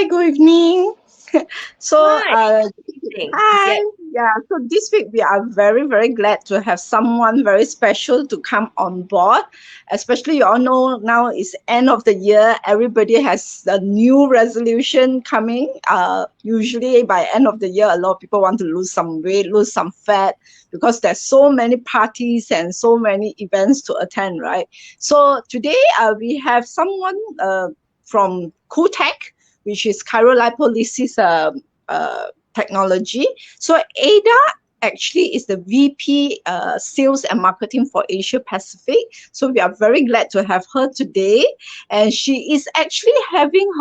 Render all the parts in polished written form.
Hi, good evening. So, Hi, evening. hi. Yes. Yeah, so this week we are very, very glad to have someone very special to come on board. Especially, you all know now is end of the year. Everybody has a new resolution coming. Usually by end of the year, a lot of people want to lose some weight, lose some fat, because there's so many parties and so many events to attend, right? So today, we have someone from Tech, which is cryolipolisis technology. So Ada actually is the VP Sales and Marketing for Asia Pacific. So we are very glad to have her today. And she is actually having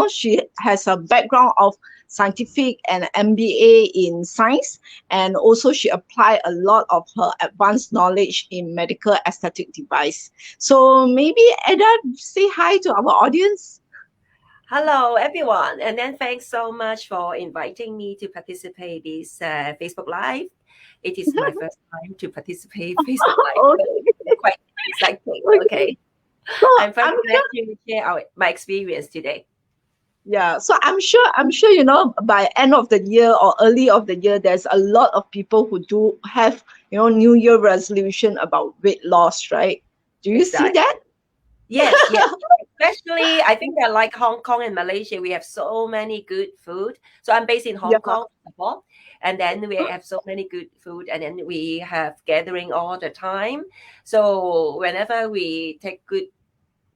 she has a background of scientific and MBA in science, and also she applied a lot of her advanced knowledge in medical aesthetic device. So maybe Ada, say hi to our audience. Hello, everyone. And then thanks so much for inviting me to participate this Facebook Live. It is my first time to participate Facebook Live. So Okay. it's quite exciting. Okay. Okay. So I'm very I'm glad to share my experience today. Yeah, so I'm sure, by end of the year or early of the year, there's a lot of people who do have, New Year resolution about weight loss, right? Do you see Exactly. that? Yes, yes. Especially, I think that like Hong Kong and Malaysia, we have so many good food. So I'm based in Yeah. Hong Kong, Singapore, and then we have so many good food, and then we have gathering all the time. So whenever we take good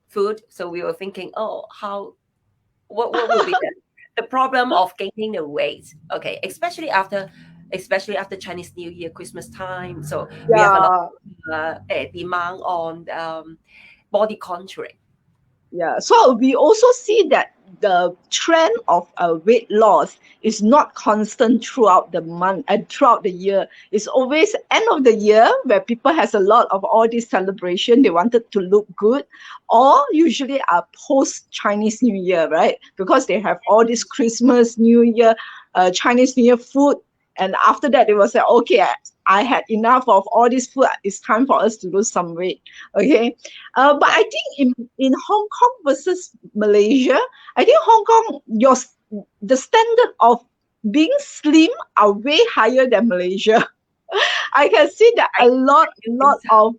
food, so we were thinking, oh, what will be the problem of gaining the weight? Okay, especially after Chinese New Year, Christmas time. So we have a lot Yeah. of demand on body contouring. Yeah, so we also see that the trend of weight loss is not constant throughout the month and throughout the year. It's always end of the year where people has a lot of all this celebration. They wanted to look good, or usually are post Chinese New Year, right? Because they have all this Christmas, New Year, Chinese New Year food, and after that they will say, okay, I had enough of all this food. It's time for us to lose some weight. Okay, but I Right. think in Hong Kong versus Malaysia, I think Hong Kong, the standard of being slim are way higher than Malaysia. I can see that I, a I think lot so. of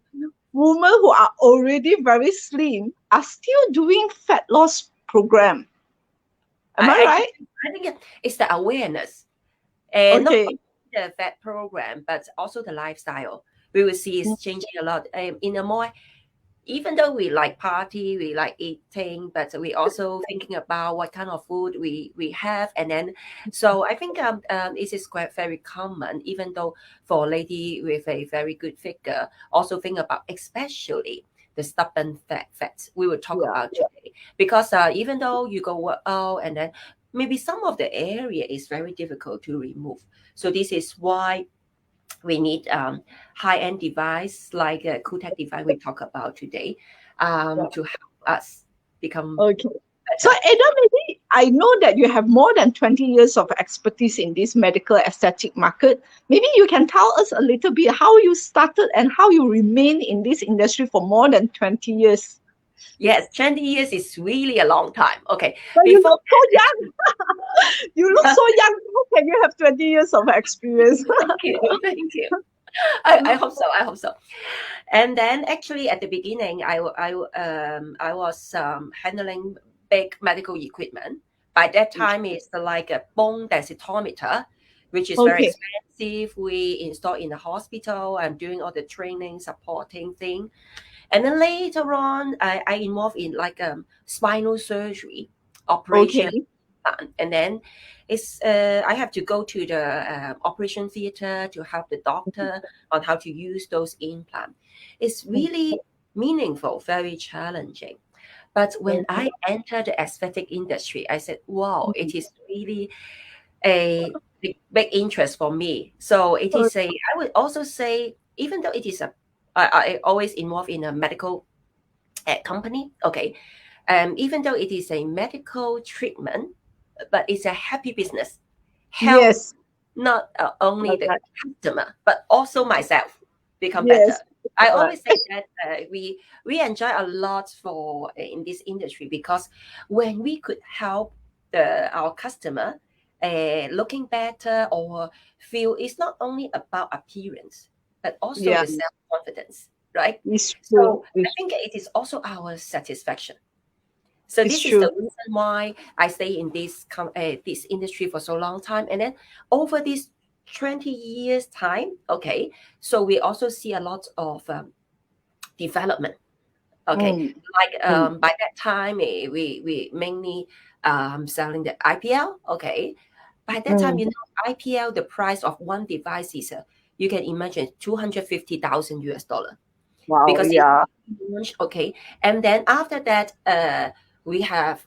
women who are already very slim are still doing fat loss program. Am I I, right? I think it's the awareness, and not Okay. only the vet program, but also the lifestyle. We will see it's changing a lot. In a more, even though we like party, we like eating, but we also thinking about what kind of food we have, and then so I think it is quite very common. Even though for a lady with a very good figure, also think about especially the stubborn fats we will talk Yeah. about today, because even though you go work out and then maybe some of the area is very difficult to remove. So this is why we need high-end device like a Tech device we talk about today Yeah. to help us become Okay. So, better. Ada, maybe I know that you have more than 20 years of expertise in this medical aesthetic market. Maybe you can tell us a little bit how you started and how you remain in this industry for more than 20 years. Yes, 20 years is really a long time. Okay, But you before look so young. You look that, so young. How can you have 20 years of experience? thank you, thank you. I hope so. I hope so. And then actually at the beginning, I was handling big medical equipment. By that time, it's like a bone densitometer, which is very Okay. expensive. We install in the hospital. I'm doing all the training, supporting thing. And then later on, I involved in like spinal surgery operation. Okay. And then I have to go to the operation theater to help the doctor on how to use those implants. It's really meaningful, very challenging. But when I entered the aesthetic industry, I said, wow, it is really a big interest for me. So it is I would also say, even though it is I always involved in a medical company, okay, even though it is a medical treatment, but it's a happy business. Help Yes. not only the Okay. customer, but also myself become better. Yes. I Right. always say that we enjoy a lot for in this industry because when we could help our customer looking better or feel it's not only about appearance, but also Yeah, the self-confidence, right? it's true. So I think it is also our satisfaction. So It's this is true. the reason why I stay in this industry for so long time. And then over this 20 years time, okay, so we also see a lot of development. Okay, Mm, like mm, by that time, we mainly selling the IPL. Okay, by that time, mm. IPL, the price of one device is you can imagine $250,000 Wow, because it's yeah. launched. Okay, and then after that, we have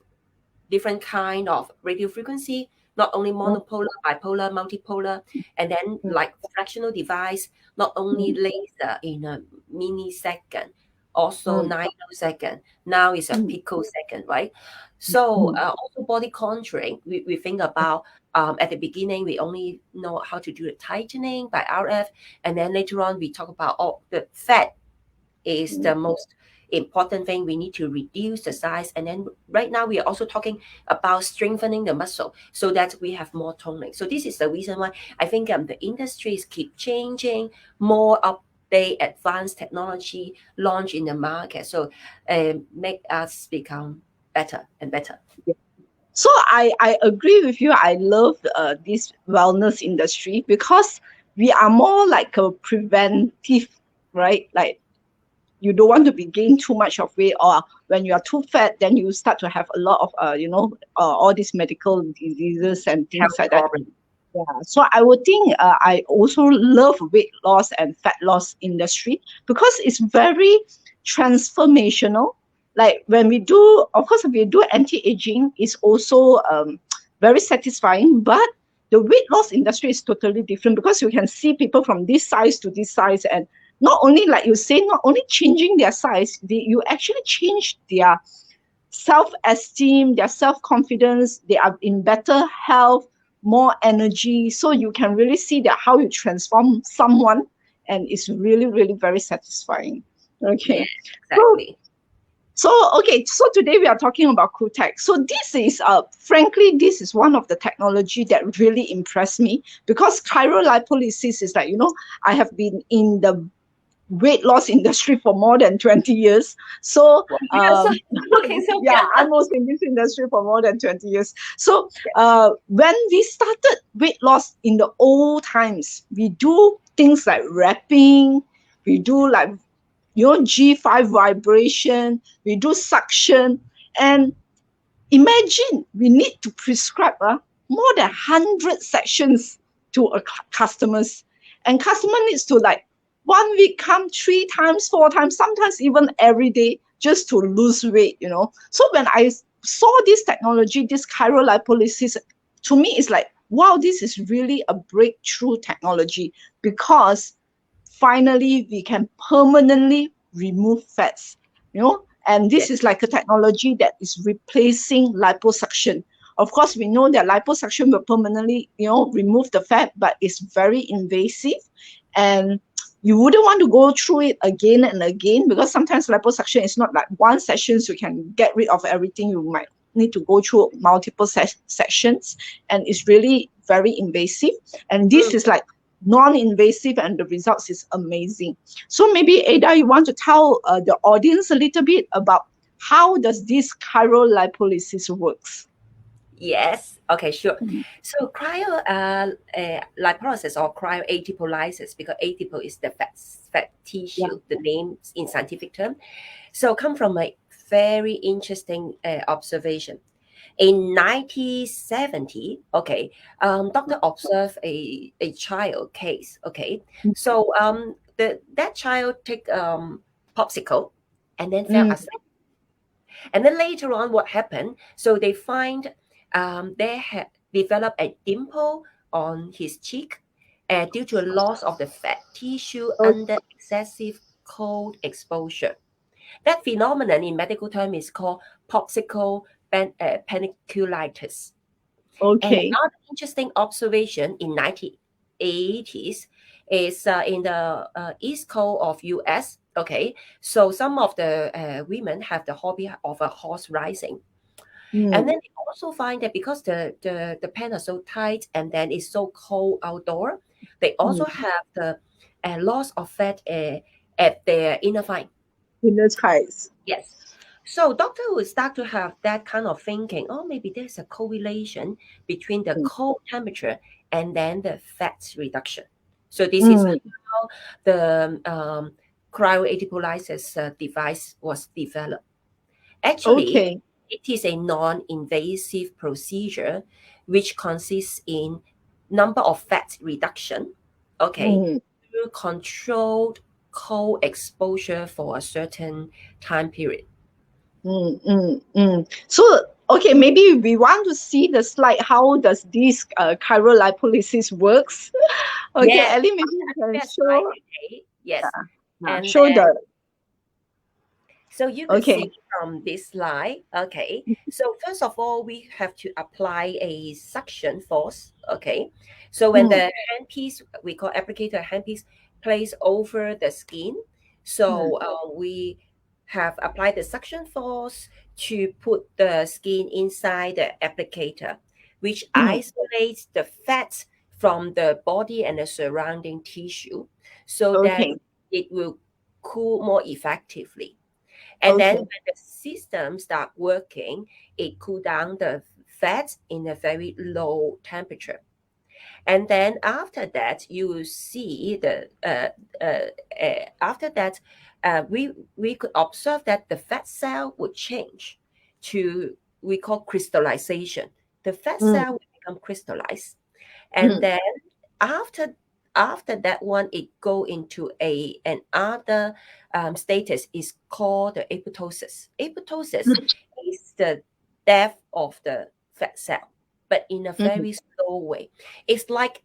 different kind of radio frequency, not only Mm, monopolar, bipolar, multipolar, and then mm, like fractional device, not only mm, laser in a millisecond, also mm, nanosecond. Now it's a mm, picosecond, right? So mm. also body contouring, we think about at the beginning we only know how to do the tightening by RF, and then later on we talk about the fat is the most important thing. We need to reduce the size. And then right now we are also talking about strengthening the muscle so that we have more toning. So this is the reason why I think the industries keep changing, more update, advanced technology launch in the market. So make us become better and better. So I agree with you. I love this wellness industry because we are more like a preventive, right? Like you don't want to be gain too much of weight, or when you are too fat, then you start to have a lot of all these medical diseases and things Health like that. problem. Yeah, so I would think I also love weight loss and fat loss industry because it's very transformational. Like when we do, of course, if we do anti-aging, it's also very satisfying. But the weight loss industry is totally different because you can see people from this size to this size, and not only like you say, not only changing their size, you actually change their self-esteem, their self-confidence. They are in better health, more energy. So you can really see that how you transform someone, and it's really, really very satisfying. Yeah, Okay. So exactly. so today we are talking about cool tech. So this is frankly, this is one of the technology that really impressed me because cryolipolisis is like, I have been in the weight loss industry for more than 20 years. So Well, you're so looking so yeah, I young. was in this industry for more than 20 years. So when we started weight loss in the old times, we do things like wrapping, we do like, G5 vibration, we do suction. And imagine we need to prescribe more than 100 sections to a customers. And customer needs to like 1 week come 3 times, 4 times, sometimes even every day just to lose weight. So when I saw this technology, this cryolipolysis, to me it's like, wow, this is really a breakthrough technology because finally we can permanently remove fats. And Yeah. this is like a technology that is replacing liposuction. Of course, we know that liposuction will permanently, remove the fat, but it's very invasive, and you wouldn't want to go through it again and again because sometimes liposuction is not like one session so you can get rid of everything. You might need to go through multiple sessions, and it's really very invasive. And this Mm. is like non-invasive, and the results is amazing. So maybe Ada, you want to tell the audience a little bit about how does this cryolipolysis works? Yes. Okay, sure. Mm. So lipolysis or cryolipolysis, because adipose is the fat Yeah. tissue, the name in scientific term. So come from a very interesting observation. In 1970, okay, doctor observed a child case. Okay, so that child take popsicle and then fell Mm. asleep. And then later on, what happened? So they find they had developed a dimple on his cheek due to a loss of the fat tissue under excessive cold exposure. That phenomenon in medical term is called popsicle paniculitis. And Okay. another interesting observation in 1980s is in the east coast of US. Okay, so some of the women have the hobby of a horse riding. And then Mm, they also find that because the pants are so tight and then it's so cold outdoor, they also mm. have the loss of fat at their inner thigh. Inner thighs. Yes. So doctor will start to have that kind of thinking, oh, maybe there's a correlation between the Mm, cold temperature and then the fat reduction. So this is mm. how the cryolipolisis device was developed. Actually, Okay. it is a non-invasive procedure which consists in number of fat reduction, okay, Mm, through controlled cold exposure for a certain time period. So, okay, maybe we want to see the slide. How does this cryolipolisis works? Okay, Yes, Ellie, maybe I'm you gonna can prepare slide show. today. Yes. And Show then the. so you could Okay. see from this slide, okay. So first of all, we have to apply a suction force, okay. So when Mm, the handpiece, we call applicator handpiece, placed over the skin, mm, so we have applied the suction force to put the skin inside the applicator, which mm. isolates the fat from the body and the surrounding tissue, so that Okay. it will cool more effectively. And then Okay. when the system start working, it cool down the fat in a very low temperature. And then after that, you will see after that, we could observe that the fat cell would change to, we call crystallization. The fat Mm, cell will become crystallized, and mm, then after after that one, it go into another status is called the apoptosis. Apoptosis mm, is the death of the fat cell, but in a mm, very slow way. It's like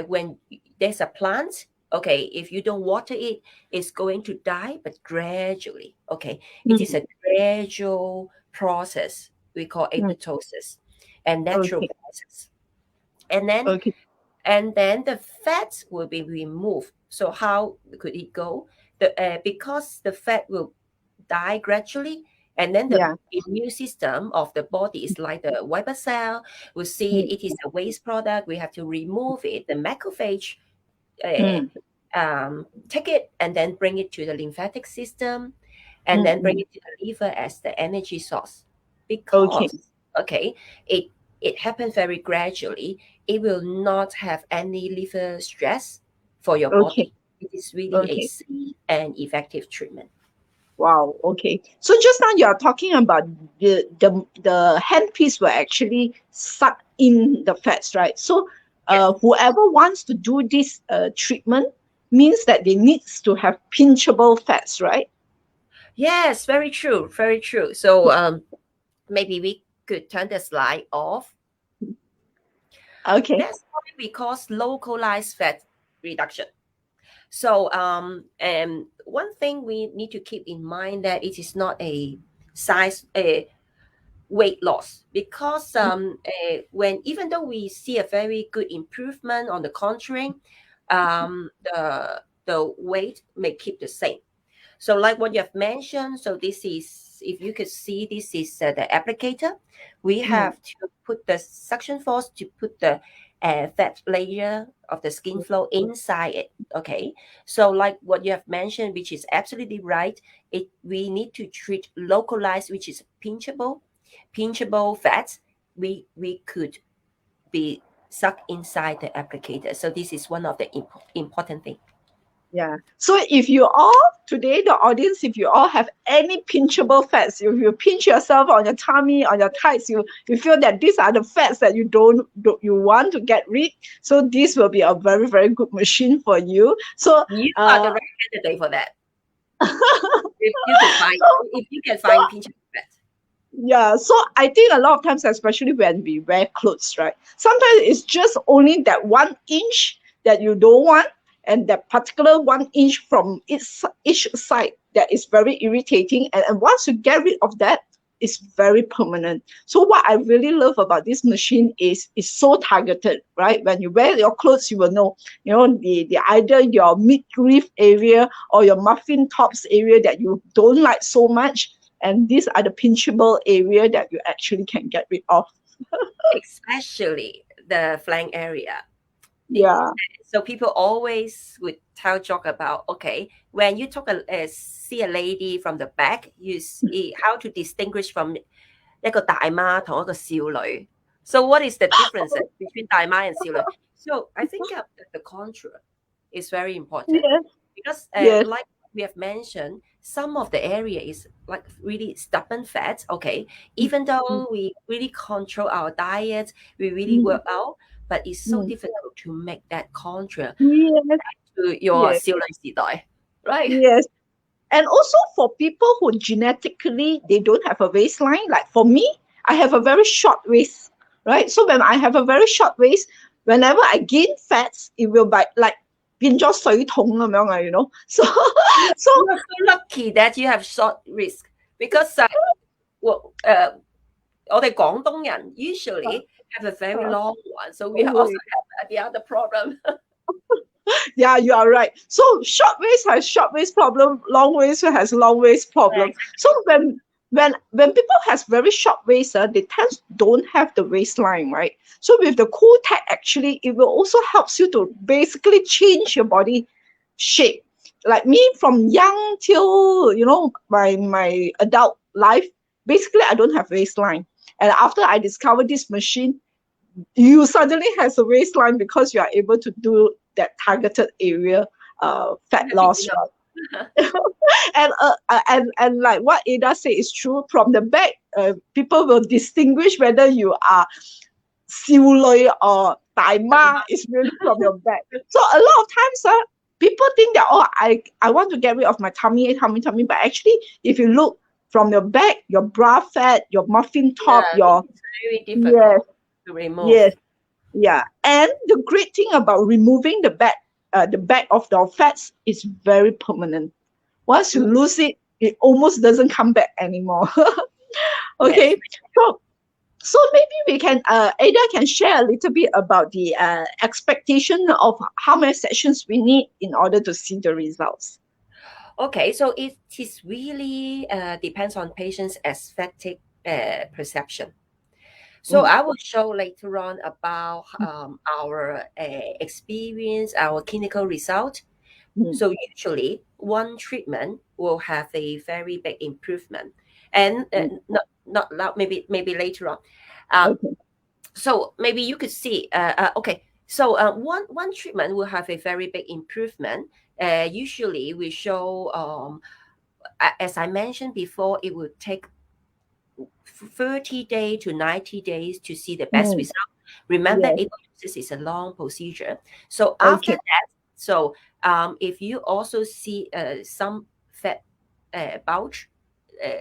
when there's a plant, okay, if you don't water it, it's going to die, but gradually, okay, it is mm. a gradual process we call Mm. apoptosis, and natural Okay. process. And then Okay. the fat will be removed. So how could it go? Because the fat will die gradually, and then the Yeah. immune system of the body is like the white blood cell. We see Mm, it is a waste product. We have to remove it. The macrophage uh, mm, take it and then bring it to the lymphatic system, and mm, then bring mm. it to the liver as the energy source. Okay. Because okay, it happens very gradually. It will not have any liver stress for your Okay. body. It is really a Okay. safe and effective treatment. Wow. Okay. So just now you are talking about the handpiece will actually suck in the fats, right? So Yes. whoever wants to do this treatment means that they needs to have pinchable fats, right? Yes, very true. Very true. So maybe we could turn the slide off. Okay. That's why we call localized fat reduction. So and one thing we need to keep in mind that it is not a size a weight loss, because when even though we see a very good improvement on the contouring, the weight may keep the same. So like what you have mentioned, so this is, if you could see, this is the applicator. We Mm, have to put the suction force to put the fat layer of the skin flow inside it. Okay. So like what you have mentioned, which is absolutely right, we need to treat localized, which is pinchable fats. We could be sucked inside the applicator. So this is one of the important thing. yeah. So if you all today, the audience, if you all have any pinchable fats, if you pinch yourself on your tummy, on your thighs, you feel that these are the fats that don't you want to get rid. So this will be a very, very good machine for you. So You are the uh right candidate for that. If you can find pinch fat. yeah, so I think a lot of times, especially when we wear clothes, right? Sometimes it's just only that 1 inch that you don't want, and that particular 1 inch from each side that is very irritating. And once you get rid of that, it's very permanent. So what I really love about this machine is it's so targeted, right? When you wear your clothes, you will know, the either your midriff area or your muffin tops area that you don't like so much, And these are the pinchable area that you actually can get rid of. Especially the flank area. Yeah. So people always would tell joke about, okay, when you see a lady from the back, you see how to distinguish from 一個大媽同一個少女. So what is the difference between 大媽 and 少女? So I think the contour is very important Yes. because Yes. like we have mentioned, some of the area is like really stubborn fat. Okay, even though we really control our diet, we really work out, but it's so difficult to make that contour Yes. to your Yes. 少女時代, right? Yes. And also for people who genetically they don't have a waistline, like for me, I have a very short waist, right? So when I have a very short waist, whenever I gain fats, it will be like 變咗水桶咁樣啊, you know. So You're so lucky that you have short wrist because我哋廣東人 usually have a very long one, so we also have the other problem. yeah, you are right. So short waist has short waist problem, long waist has long waist problem. Exactly. So when people has very short waist, they don't have the waistline, right? So with the cool tech, actually, it will also helps you to basically change your body shape. Like me, from young till my adult life, basically I don't have waistline. And after I discovered this machine, you suddenly has a waistline because you are able to do that targeted area fat loss, right? and like what Ada said is true. From the back, people will distinguish whether you are 少女 or 大媽 is really from your back. So a lot of times, people think that I want to get rid of my tummy, but actually, if you look from your back, your bra fat, your muffin top, your it's very difficult to remove. Yes. Yeah. And the great thing about removing the back of the fats is very permanent. Once you lose it, it almost doesn't come back anymore. Okay. Yes. So maybe we can Ada can share a little bit about the expectation of how many sessions we need in order to see the results. Okay, so it is really depends on patient's aesthetic perception. So I will show later on about our experience, our clinical result. So usually one treatment will have a very big improvement, and not maybe later on. Okay. So maybe you could see. Okay, so one treatment will have a very big improvement. Usually we show as I mentioned before, it will take 30 days to 90 days to see the best result. Remember, Yes. equate is a long procedure. So after that, so if you also see some fat bulge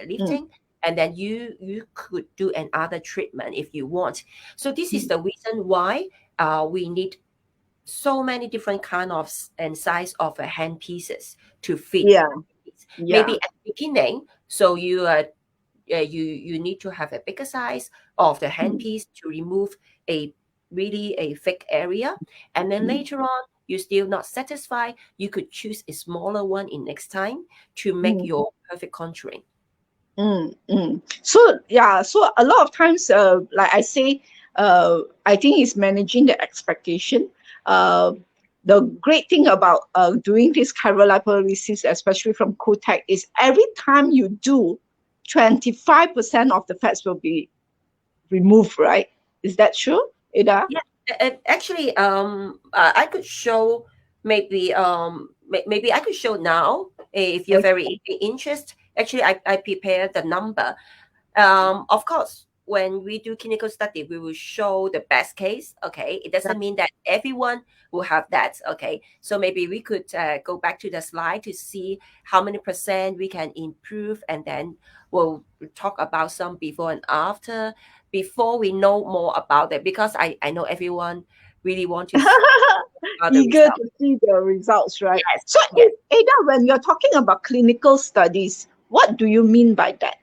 lifting, and then you could do another treatment if you want. So this is the reason why we need so many different kind of and size of hand pieces to fit. Yeah. Maybe at the beginning, so you need to have a bigger size of the handpiece to remove a thick area, and then later on you're still not satisfied, you could choose a smaller one in next time to make your perfect contouring. So a lot of times, like I say, I think it's managing the expectation. The great thing about doing this cryolipolisis, especially from Kotech, is every time you do, 25% of the fats will be removed, right? Is that true, Ada? Yeah, actually, I could show maybe maybe I could show now if you're very interested. Actually, I prepared the number. Of course, when we do clinical study, we will show the best case. Okay, it doesn't mean that everyone will have that. Okay, so maybe we could go back to the slide to see how many percent we can improve, and then we'll talk about some before and after before we know more about it, because I know everyone really want to see about the Eager result. to see the results, right? Yes, So, yes. Ada, when you're talking about clinical studies, what do you mean by that?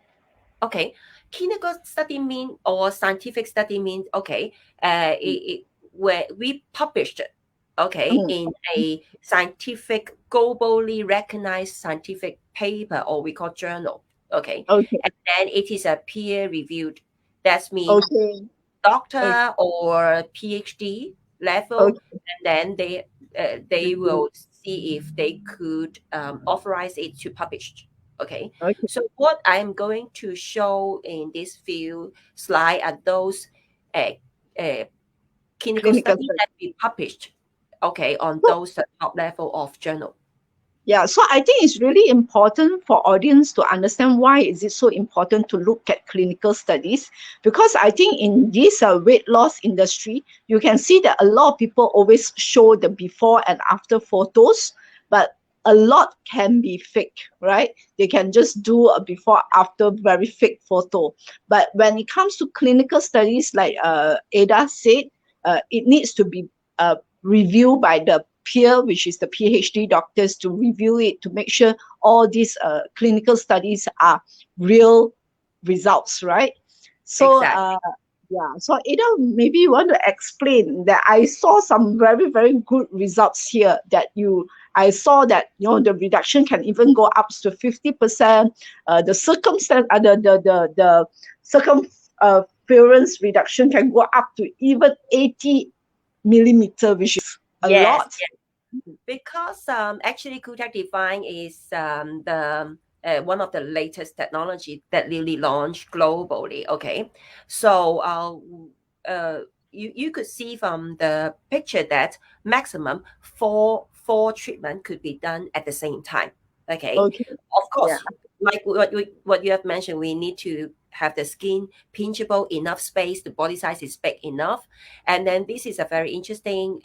Okay, clinical study mean or scientific study means okay, where we published it, okay, in a scientific globally recognized scientific paper, or we call journal. Okay. Okay. And then it is a peer reviewed. That means Okay. Okay. doctor or PhD level, Okay. and then they will see if they could authorize it to publish. Okay, Okay. so what I'm going to show in this few slide are those uh, uh, clinical Clinical studies study. that we published. Okay, on So, those top level of journal. yeah, so I think it's really important for audience to understand why is it so important to look at clinical studies, because I think in this weight loss industry, you can see that a lot of people always show the before and after photos, but a lot can be fake, right? They can just do a before after very fake photo. But when it comes to clinical studies, like Ada said, it needs to be reviewed by the peer, which is the PhD doctors, to review it to make sure all these clinical studies are real results, right? So, Exactly. yeah. So, Ada, maybe you want to explain that I saw some very, very good results here. I saw that the reduction can even go up to 50%. The circumstance, the circumference reduction can go up to even 80 millimeter, which is a Yes, lot. yes. Because actually Kutek Define is the one of the latest technology that really launched globally. Okay, so you could see from the picture that maximum four treatment could be done at the same time. Okay, Okay. of Yeah. course, like what you have mentioned, we need to have the skin pinchable enough space, the body size is big enough, and then this is a very interesting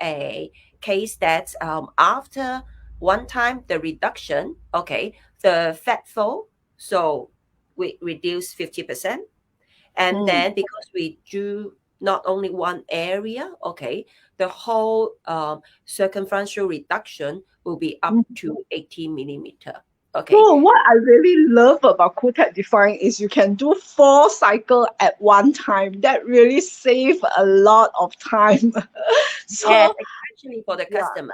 case that after one time the reduction, okay, the fat flow, so we reduce 50%, and Mm. then because we do not only one area, okay, the whole circumferential reduction will be up Mm. to 80 millimeter. Okay. So what I really love about Cooltech Define is you can do 4 cycle at one time. That really save a lot of time. Yes, So especially for the yeah, customer.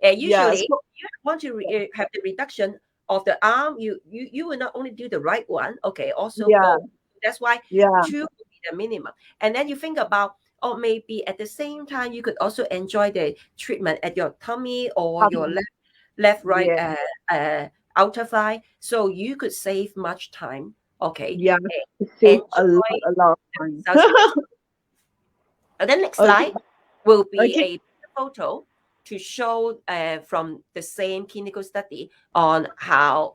yeah. Usually, So you want to have the reduction of the arm. You will not only do the right one, okay, also yeah, both. That's why yeah, two will be the minimum. And then you think about, oh, maybe at the same time you could also enjoy the treatment at your tummy or your left right yeah, outer thigh, so you could save much time. Okay, yeah. It save enjoy a lot of the time. results yourself. And then next Okay, slide will be okay. a photo to show from the same clinical study on how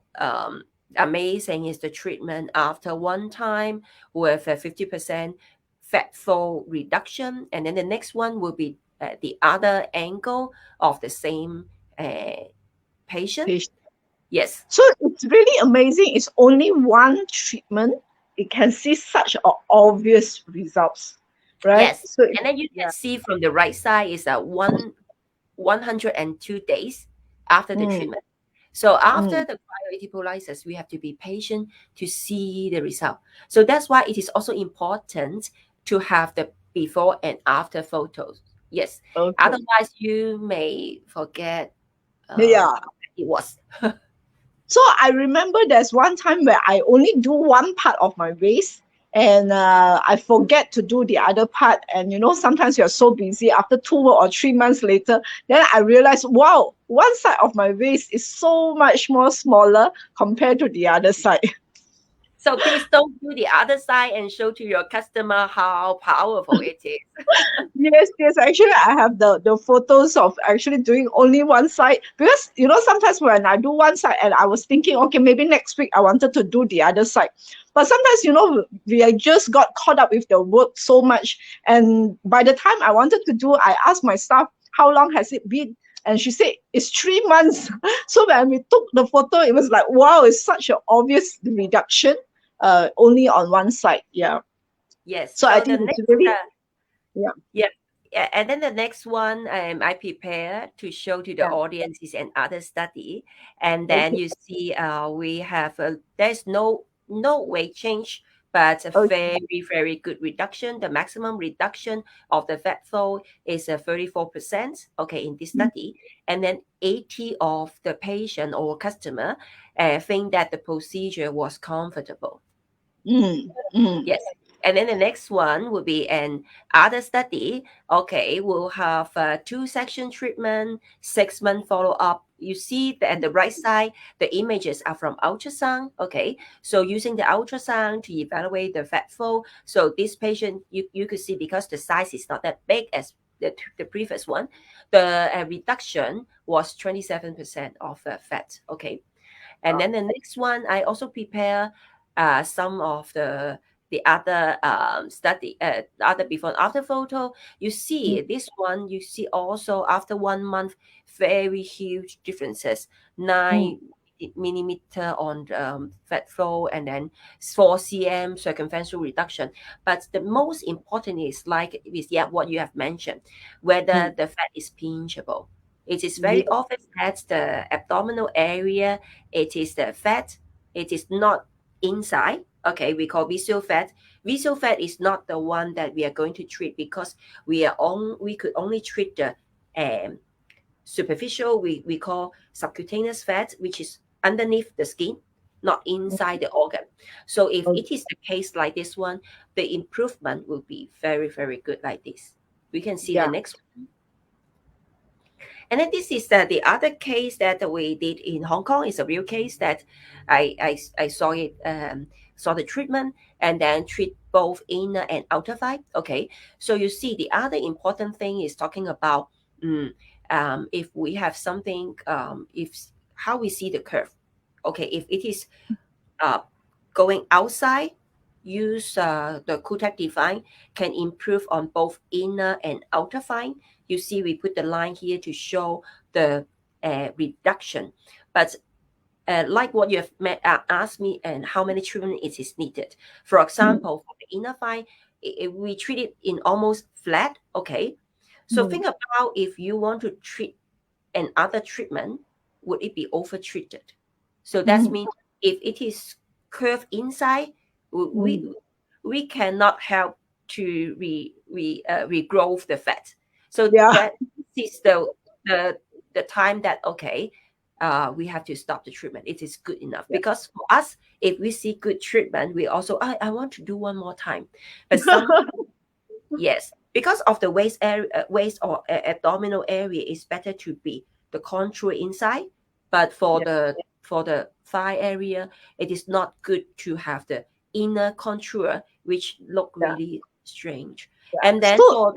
amazing is the treatment after one time with a 50% fat fold reduction. And then the next one will be the other angle of the same patient. Patient. Yes. So it's really amazing. It's only one treatment. It can see such obvious results, right? Yes. So And then you can yeah. see from the right side is a 102 days after the Mm, treatment. So after mm. the cryolipolisis, we have to be patient to see the result. So that's why it is also important to have the before and after photos. Yes. Okay. Otherwise, you may forget Yeah. how it was. So I remember there's one time where I only do one part of my waist, and I forget to do the other part. And sometimes you're so busy. After 2 or 3 months later, then I realized, wow, one side of my waist is so much more smaller compared to the other side. So please don't do the other side and show to your customer how powerful it is. Yes, yes. Actually, I have the photos of actually doing only one side, because sometimes when I do one side and I was thinking, okay, maybe next week I wanted to do the other side, but sometimes we just got caught up with the work so much, and by the time I wanted to do, I asked my staff how long has it been, and she said it's 3 months. So when we took the photo, it was like, wow, it's such an obvious reduction, only on one side. Yeah. Yes. So I So the think it's next really, yeah, yeah. Yeah, and then the next one I prepare to show to the yeah. audience is another study, and then Okay. you see we have there's no weight change but a Okay. very good reduction. The maximum reduction of the fat fold is 34%, okay, in this study. And then 80 of the patient or customer think that the procedure was comfortable. Mm, mm, Yes. And then the next one will be an other study. Okay, we'll have two-section treatment, 6-month follow-up. You see that at the right side, the images are from ultrasound. Okay, so using the ultrasound to evaluate the fat fold. So this patient, you could see because the size is not that big as the previous one, the reduction was 27% of fat. Okay, and then the next one, I also prepare some of the other study, other before and after photo. You see mm, this one. You see also after 1 month, very huge differences. mm, 9 millimeter on fat flow, and then 4 cm circumferential reduction. But the most important is like is yeah what you have mentioned, whether mm. the fat is pinchable. It is very Yeah. obvious that the abdominal area, it is the fat. It is not inside. Okay, we call visual fat. Visual fat is not the one that we are going to treat because we could only treat the um, superficial. We call subcutaneous fat, which is underneath the skin, not inside the organ. So if Okay. it is the case like this one, the improvement will be very good like this. We can see the Yeah. next. And then this is the other case that we did in Hong Kong. Is a real case that I saw it, saw the treatment and then treat both inner and outer thigh. Okay, so you see the other important thing is talking about mm, if we have something, if how we see the curve. Okay, if it is uh, going outside, use the Kutek Define can improve on both inner and outer fine. You see, we put the line here to show the reduction. But like what you have asked me, and how many treatment it is needed. For Mm, example, for the inner fine, we treat it in almost flat. Okay, so mm, think about if you want to treat and other treatment, would it be over-treated? So that mm, means if it is curved inside, mm. we cannot help to regrow the fat. So Yeah. that is the the time that okay, we have to stop the treatment. It is good enough Yeah. because for us, if we see good treatment, we also I want to do one more time. But some Yes, because of the waist area, waist or abdominal area is better to be the contour inside, but Yeah. for the thigh area, it is not good to have the inner contour, which look Yeah. really strange. Yeah. And then So,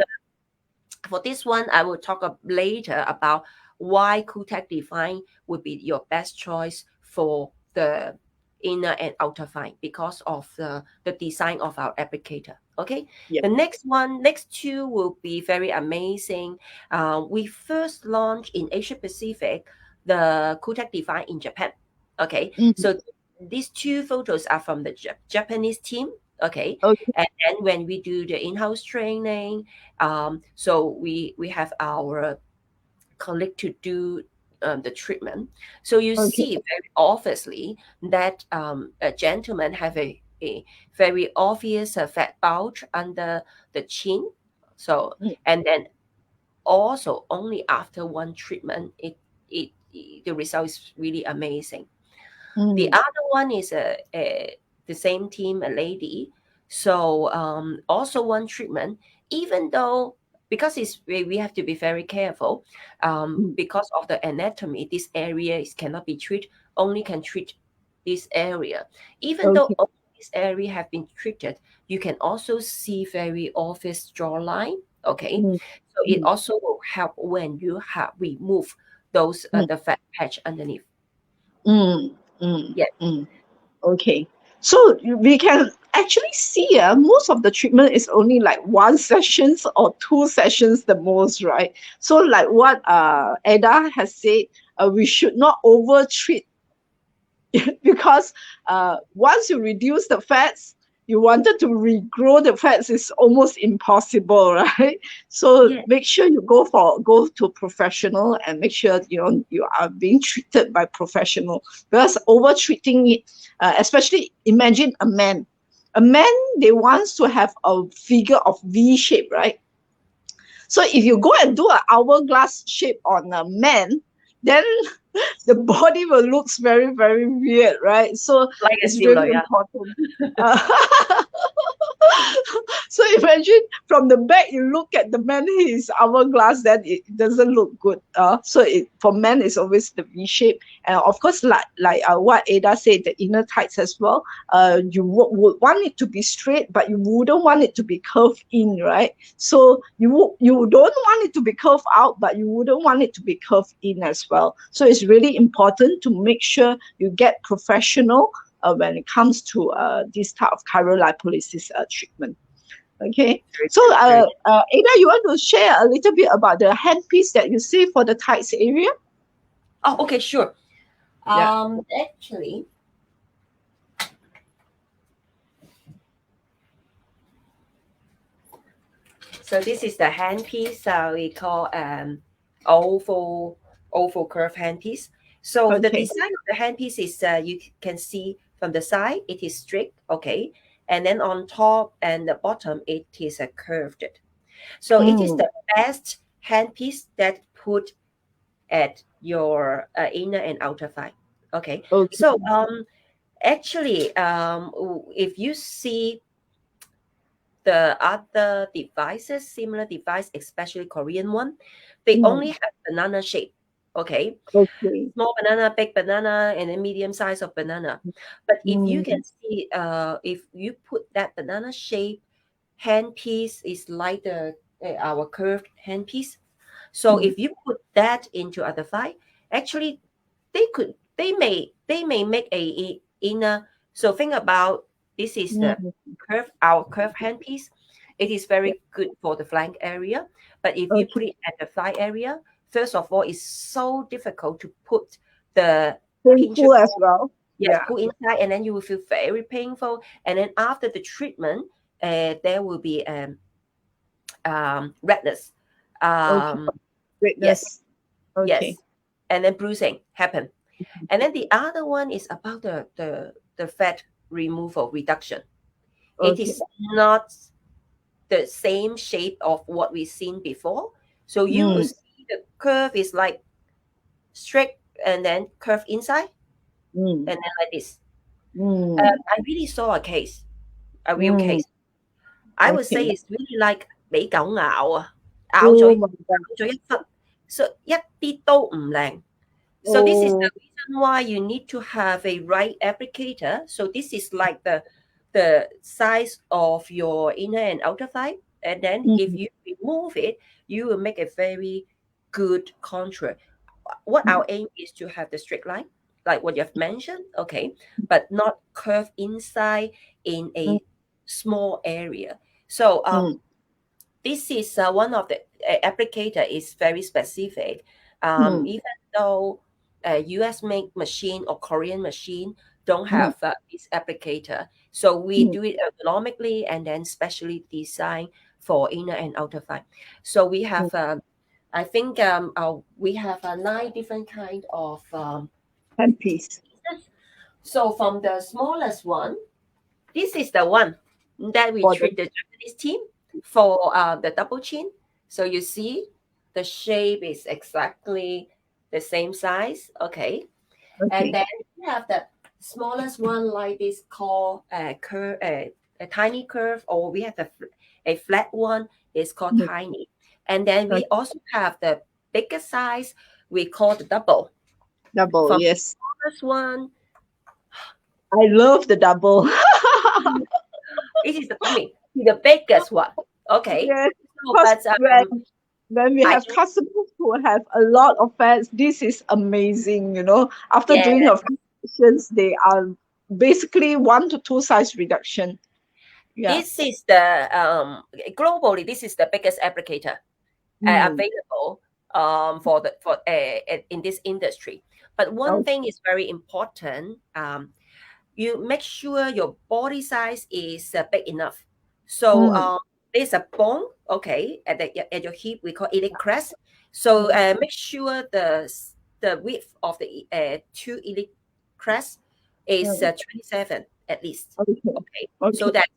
for this one, I will talk later about why Kutek Define would be your best choice for the inner and outer fine because of the design of our applicator. Okay, yeah. the next two will be very amazing. We first launched in Asia Pacific the Kutek Define in Japan. Okay, Mm. so these two photos are from the Japanese team. Okay, Okay. and then when we do the in-house training, so we have our colleague to do the treatment. So you Okay. see very obviously that a gentleman have a very obvious fat bulge under the chin. So Mm, and then also only after one treatment, the result is really amazing. The mm, other one is the same team, a lady. So also one treatment, even though because we have to be very careful mm. because of the anatomy, this area is cannot be treated, only can treat this area. Even though Okay. all this area have been treated, you can also see very obvious jawline. Okay, Mm, so it mm, also will help when you have remove those mm, the fat patch underneath. mm, mm, Yeah. mm. Okay. So we can actually see most of the treatment is only like one sessions or two sessions the most, right? So like what Ada has said, we should not over treat because once you reduce the fats, you wanted to regrow the fats is almost impossible, right? So Yeah. make sure you go to professional and make sure you are being treated by professional because over treating it, especially imagine a man. a man, they wants to have a figure of V shape, right? So if you go and do an hourglass shape on a man, then the body will looks very, very weird, right? So Like a it's sailor, really yeah. important. Uh, so imagine from the back you look at the man, his hourglass, then it doesn't look good. So for men it's always the V shape, and of course, like what Ada said, the inner tights as well. You would want it to be straight, but you wouldn't want it to be curved in, right? So you don't want it to be curved out, but you wouldn't want it to be curved in as well. So it's really important to make sure you get professional when it comes to this type of cryolipolisis treatment. Okay, Very so true. Very true. Ada, you want to share a little bit about the handpiece that you see for the tights area? Oh, okay, sure. Yeah. Actually, so this is the handpiece we call oval oval curve handpiece. So the Okay. design of the handpiece is you can see from the side it is straight, okay, and then on top and the bottom it is curved. So it is Mm, the best handpiece that put at your inner and outer thigh. Okay, so okay. actually, if you see the other devices, similar device, especially Korean one, they only Mm, have banana shape. Okay, okay. small banana, big banana, and then medium size of banana. But if you Mm, can see, if you put that banana shape handpiece is like our curved handpiece. So mm, if you put that into other thigh, actually they may make a inner. So think about this is the mm, our curved handpiece. It is very good for the flank area, but if you okay. put it at the thigh area, first of all, it's so difficult to put the pincher Painful as ball, well. yes, Yeah. put inside, and then you will feel very painful. And then after the treatment, there will be redness. Okay. Um, yes, Greatness. Okay. yes, and then bruising happen. And then the other one is about the fat removal reduction. It Okay. is not the same shape of what we've seen before. So you will Mm, see the curve is like straight and then curve inside mm, and then like this. mm, I really saw a real mm. case. I would say Okay. it's really like 俾狗咬啊，咬咗 Oh 咬 my God. 咗一忽，so 一啲都唔靚。So this is the Oh. reason why you need to have a right applicator. So this is like the size of your inner and outer thigh. And then if Mm, you remove it, you will make a very good contour. What our aim is to have the straight line, like what you have mentioned, okay, but not curve inside in mm, a small area. So mm, this is one of the applicator is very specific. mm, Even though US make machine or Korean machine don't mm, have this applicator, so we mm. do it ergonomically and then specially designed for inner and outer thigh. So we Mm. have, I think, we have 9 different kind of Handpiece. pieces. So from the smallest one, this is the one that we For the treat the Japanese team for the double chin. So you see the shape is exactly the same size. Okay. And okay. then we have the smallest one like this called a tiny curve, or we have a flat one is called Mm, tiny. And then we okay. also have the bigger size we call the double. Double, From the yes. smallest one, I love the double. this is the biggest one. Okay. Yes, So, because but when we I have just customers who have a lot of fats, this is amazing. After yeah, doing a few sessions, they are basically 1 to 2 size reduction. Yeah. this is the globally this is the biggest applicator Mm. available for in this industry. But one Okay. thing is very important. You make sure your body size is big enough. So Mm. there's a bone, okay, at your hip. We call it crest. So Mm. make sure the width of the two iliac crest is Mm. 27. at least. Okay. Okay, so Okay. that,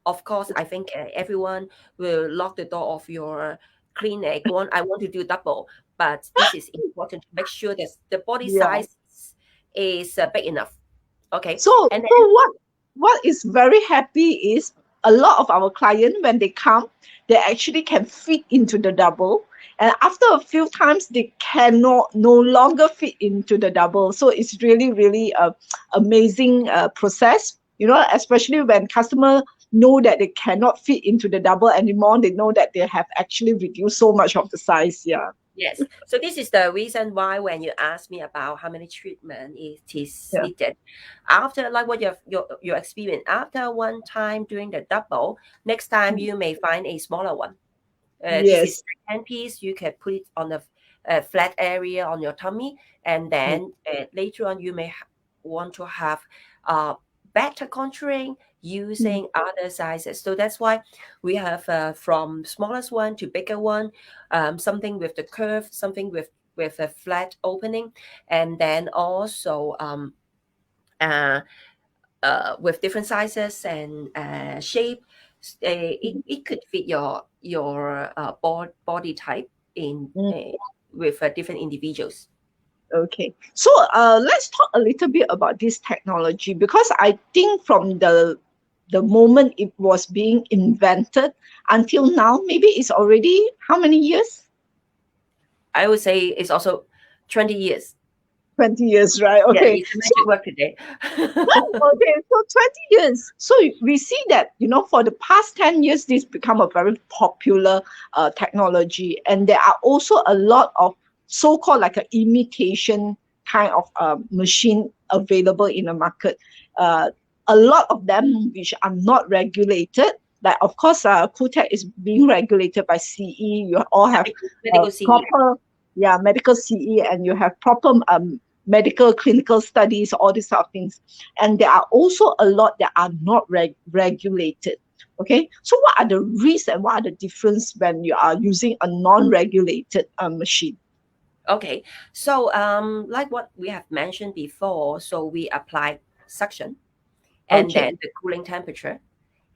of course, I think everyone will lock the door of your clinic. I want to do double, but this is important to make sure that the body Yeah. size is big enough. Okay, So, and then so what is very happy is a lot of our clients when they come, they actually can fit into the double, and after a few times they cannot no longer fit into the double. So it's really really a amazing process. You know, especially when customer know that they cannot fit into the double anymore, they know that they have actually reduced so much of the size. Yeah. yes, so this is the reason why when you ask me about how many treatment it is Yeah. needed, after like what your experience after one time doing the double, next time you may find a smaller one. This is Yes. handpiece. You can put it on a flat area on your tummy, and then later on you may want to have uh, better contouring Mm. using other sizes. So that's why we have from smallest one to bigger one, something with the curve, something with a flat opening, and then also uh, with different sizes and shape. It could fit your body type in Mm. with different individuals. Okay. So let's talk a little bit about this technology, because I think from the moment it was being invented until now, maybe it's already how many years? I would say it's also 20 years. 20 years, right? Yeah, Okay. it's a So magic word today. okay, so 20 years. So we see that, for the past 10 years, this become a very popular technology. And there are also a lot of so-called like an imitation kind of machine available in the market. Uh, a lot of them which are not regulated. Like, of course, Qtech is being regulated by CE. You all have Medical CE. proper, yeah, medical CE, and you have proper medical clinical studies, all these sort of things. And there are also a lot that are not regulated. Okay, so what are the risks and what are the difference when you are using a non-regulated machine? Okay, so like what we have mentioned before, so we apply suction and Okay. then the cooling temperature.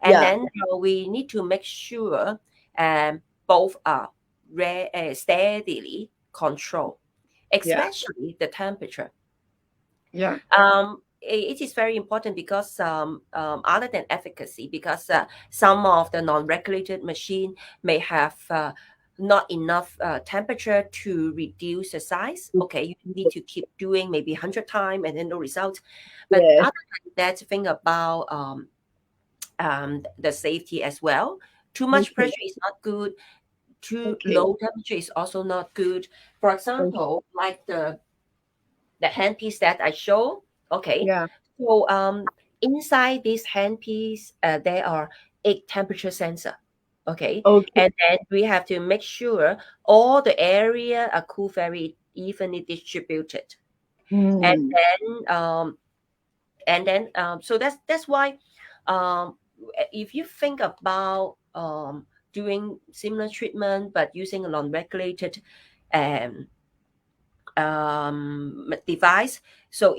And Yeah. then we need to make sure both are steadily controlled, Yeah. especially the temperature. Yeah. It is very important because other than efficacy, because some of the non-regulated machine may have not enough temperature to reduce the size. Okay, you need to keep doing maybe 100 times and then no result. But Yeah. other than that, think about the safety as well. Too much Okay. pressure is not good. Too Okay. low temperature is also not good. For Okay. example, like the handpiece that I show. Okay, Yeah. so inside this handpiece, there are 8 temperature sensor. Okay, Okay. and then we have to make sure all the area are cool, very evenly distributed, and Mm. so that's why if you think about doing similar treatment but using a non-regulated um, device, so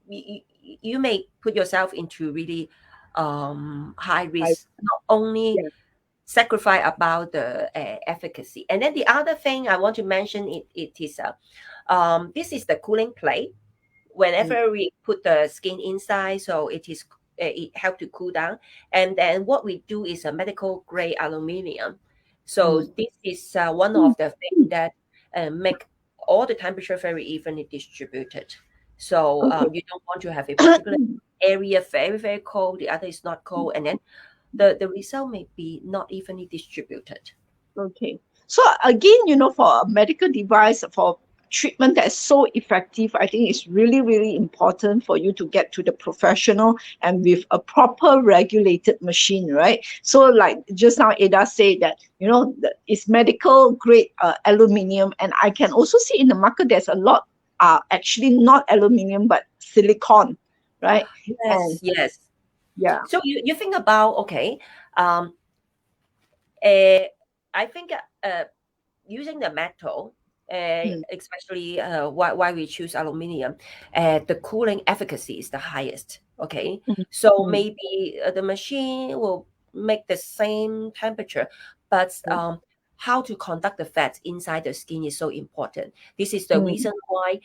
you may put yourself into really high I, risk, not only yeah. sacrifice about the efficacy. And then the other thing I want to mention, it is this is the cooling plate. Mm. Whenever we put the skin inside, so it help to cool down. And then what we do is a medical grade aluminum. So Mm. this is one of the things that make all the temperature very evenly distributed. So Okay. you don't want to have a particular area very very cold, the other is not cold, and then the result may be not evenly distributed. Okay. So again, for a medical device, for treatment that's so effective, I think it's really, really important for you to get to the professional and with a proper regulated machine, right? So like just now, Ada said that, it's medical grade aluminum. And I can also see in the market, there's a lot are actually not aluminum, but silicon, right? Yes, And yes. yeah. So you think about, okay, um, uh, I think using the metal, especially why we choose aluminium, the cooling efficacy is the highest. Okay, so mm, maybe the machine will make the same temperature, but how to conduct the fats inside the skin is so important. This is the mm. reason why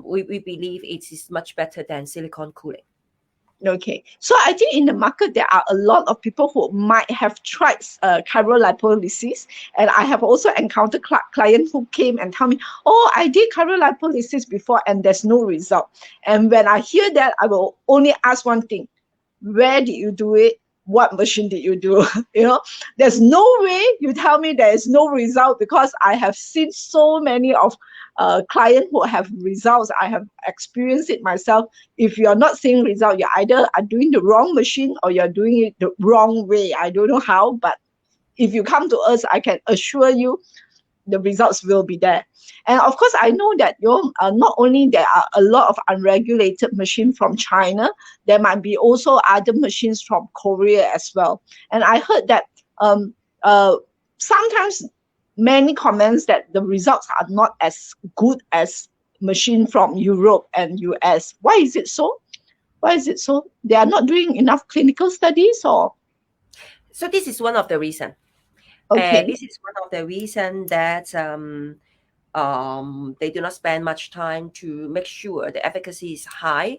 we believe it is much better than silicone cooling. Okay, so I think in the market there are a lot of people who might have tried cryolipolisis, and I have also encountered clients who came and tell me, "Oh, I did cryolipolisis before, and there's no result." And when I hear that, I will only ask one thing: where did you do it? What machine did you do? You know, there's no way you tell me there is no result, because I have seen so many of clients who have results. I have experienced it myself. If you're not seeing result, you either are doing the wrong machine or you're doing it the wrong way. I don't know how, but if you come to us, I can assure you the results will be there. And of course, I know that not only there are a lot of unregulated machines from China, there might be also other machines from Korea as well. And I heard that um, uh, sometimes many comments that the results are not as good as machine from Europe and US. Why is it so? Why is it so? They are not doing enough clinical studies, or So this is one of the reason. okay, This is one of the reason that they do not spend much time to make sure the efficacy is high.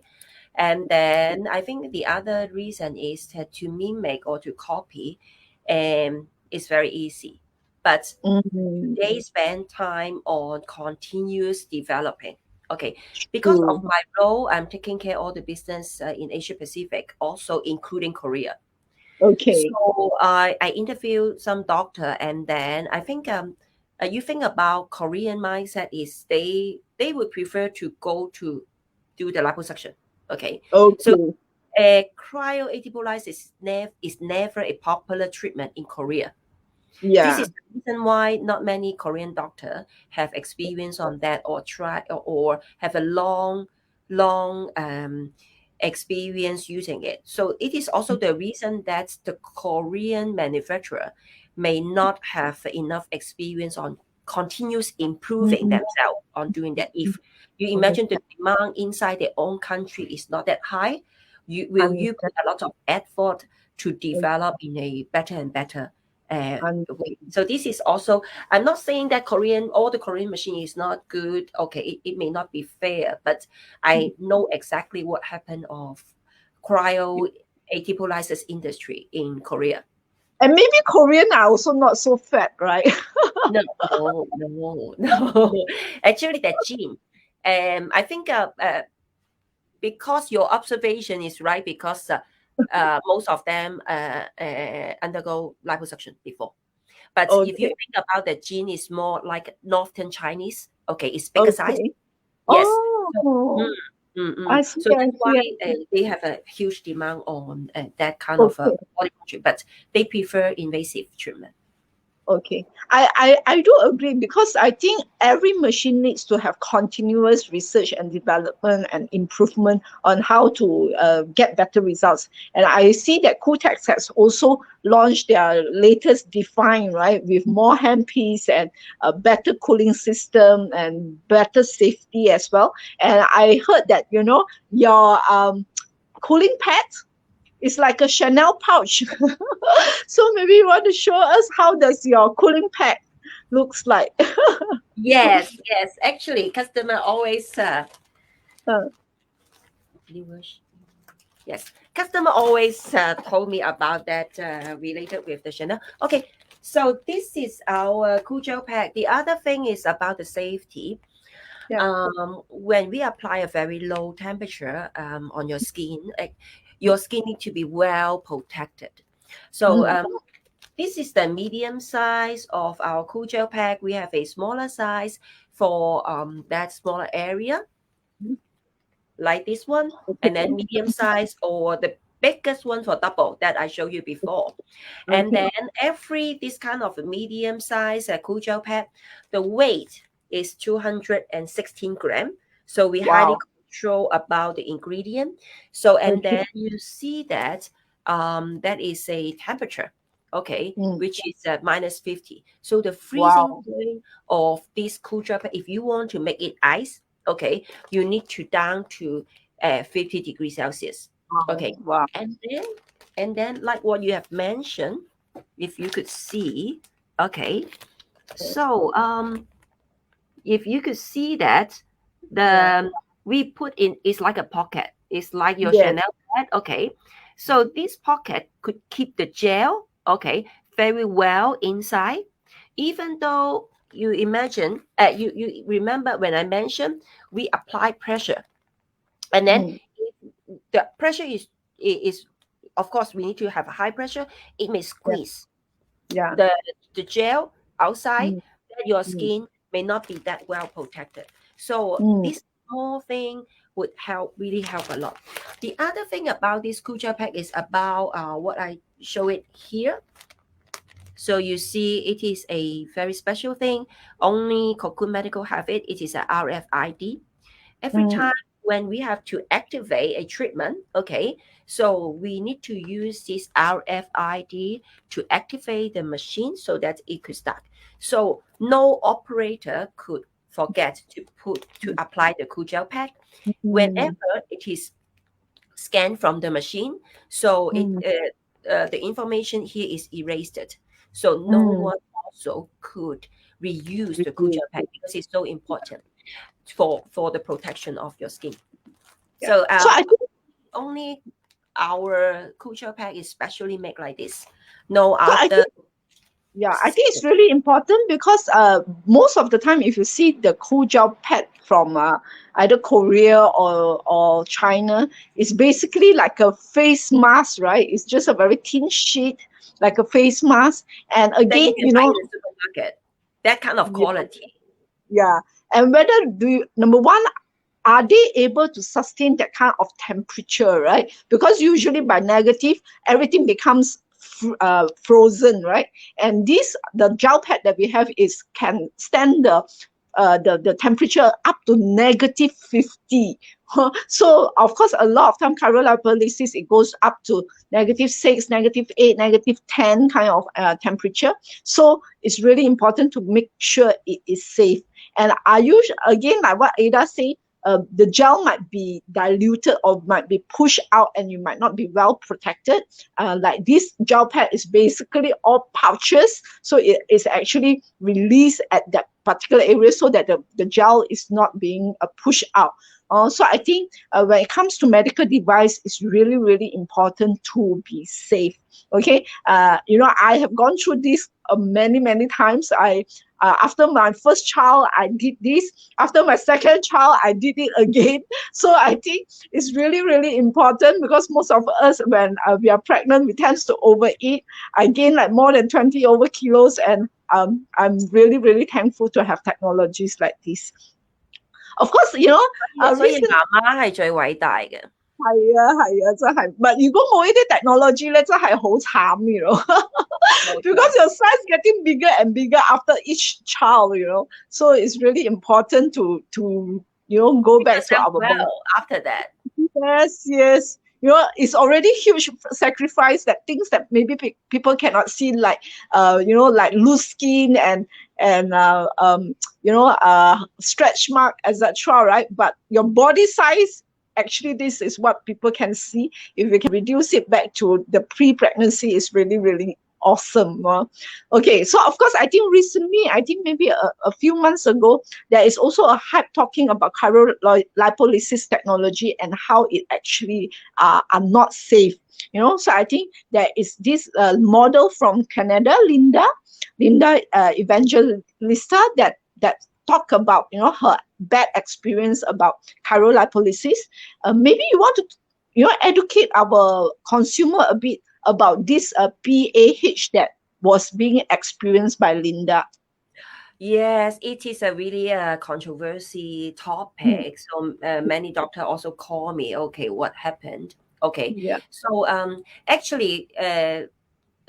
And then I think the other reason is that to mimic or to copy is very easy. But mm, they spend time on continuous developing. Okay, because of true. my role, I'm taking care of all the business in Asia Pacific, also including Korea. Okay, So I interviewed some doctor, and then I think you think about Korean mindset is they would prefer to go to do the liposuction. Okay, so okay, cryoatypolisis is never a popular treatment in Korea. This yeah. is the reason why not many Korean doctor have experience on that or try or have a long experience using it. So it is also the reason that the Korean manufacturer may not have enough experience on continuous improving Mm, themselves on doing that. If you imagine the understand, demand inside their own country is not that high, you put understand, a lot of effort to develop in a better and better way. understand. So this is also, I'm not saying that all the Korean machine is not good. Okay, it may not be fair, but I know exactly what happened of cryo atypolysis industry in Korea. And maybe Korean are also not so fat, right? No, no. Actually, that gene. I think because your observation is right, because most of them undergo liposuction before. But if you Okay, think about the gene is more like Northern Chinese, okay, it's bigger size. okay. Yes. So, Oh, I see, so I that's why see, I see. they have a huge demand on that kind of Okay. body culture, but they prefer invasive treatment. Okay, I do agree, because I think every machine needs to have continuous research and development and improvement on how to get better results. And I see that Kutex has also launched their latest Define, right, with more handpiece and a better cooling system and better safety as well. And I heard that, your cooling pad is like a Chanel pouch. So maybe you want to show us how does your cooling pack looks like. Yes, yes. Actually, customer always Uh, yes, customer always told me about that related with the Chanel. Okay, so this is our Cujo pack. The other thing is about the safety. yeah. When we apply a very low temperature on your skin need to be well protected. So Mm, this is the medium size of our cool gel pack. We have a smaller size for that smaller area, like this one, and then okay. medium size or the biggest one for double that I showed you before. And Okay. then every this kind of medium size cool gel pack, the weight is 216 gram. So we highly Wow. control about the ingredient. So and Okay. then you see that that is a temperature. okay, Mm. which is at -50. So the freezing Wow. point of this cool gel pack, if you want to make it ice, okay, you need to down to 50 degrees Celsius. Wow. Okay, Wow. and then like what you have mentioned, if you could see, okay, so if you could see that Yeah. the we put in is like a pocket. It's like your Yes. Chanel bag. Okay. So this pocket could keep the gel, okay, very well inside. Even though you imagine, you remember when I mentioned we apply pressure, and then Mm. if the pressure is of course we need to have a high pressure. It may Yeah. squeeze Yeah. the gel outside, Mm. that your Mm. skin may not be that well protected. So Mm. this small thing would help, really help a lot. The other thing about this cool gel pack is about what I show it here. So you see, it is a very special thing. Only Cocoon Medical have it. It is a RFID. Every Mm. time when we have to activate a treatment, okay, so we need to use this RFID to activate the machine so that it could start. So no operator could forget to apply the cool gel pack Mm. whenever it is scanned from the machine. So Mm. the information here is erased. So no Mm. one also could reuse the cool Reduce gel pack it. because it's so important for the protection of your skin. Yeah. So So I think, only our culture pack is specially made like this. No so I other think, yeah, I think it's system. really important because most of the time if you see the cool gel pad from either Korea or China, it's basically like a face mask, right? It's just a very thin sheet, like a face mask. And That again, you can buy in the supermarket. That kind of yeah, quality. yeah. And whether do you, number one, are they able to sustain that kind of temperature, right? Because usually by negative, everything becomes frozen, right? And this the gel pad that we have is can stand the temperature up to -50. So of course, a lot of time cryolipolisis it goes up to -6, -8, -10 kind of temperature. So it's really important to make sure it is safe. And I use again like what Ada said, the gel might be diluted or might be pushed out and you might not be well protected. Like this gel pad is basically all pouches, so it is actually released at that particular area so that the gel is not being pushed out. So I think when it comes to medical device, it's really, really important to be safe. Okay, I have gone through this many, many times. After my first child, I did this. After my second child, I did it again. So I think it's really, really important because most of us, when we are pregnant, we tend to overeat. I gain like more than 20 over kilos, and I'm really, really thankful to have technologies like this. Of course, 所以 recent 媽媽係最偉大嘅。係啊，真係。But 如果冇呢啲 technology 咧，真係好慘。冇 Because 錯。your size getting bigger and bigger after each child. So it's really important to go Treat back to yourself our body. well after that. Yes, yes. It's already huge sacrifice that things that maybe people cannot see, like like loose skin and stretch mark, etc. Right? But your body size, actually, this is what people can see. If we can reduce it back to the pre-pregnancy, is really, really awesome. Okay, so of course, I think recently, I think maybe a few months ago, there is also a hype talking about cryolipolisis technology and how it actually are not safe. So I think there is this model from Canada, Linda Evangelista, that talk about her bad experience about cryolipolisis. Maybe you want to educate our consumer a bit about this PAH that was being experienced by Linda. Yes, it is a really controversy Mm. topic. So many doctors also call me, okay, what happened? Okay, Yeah. so actually,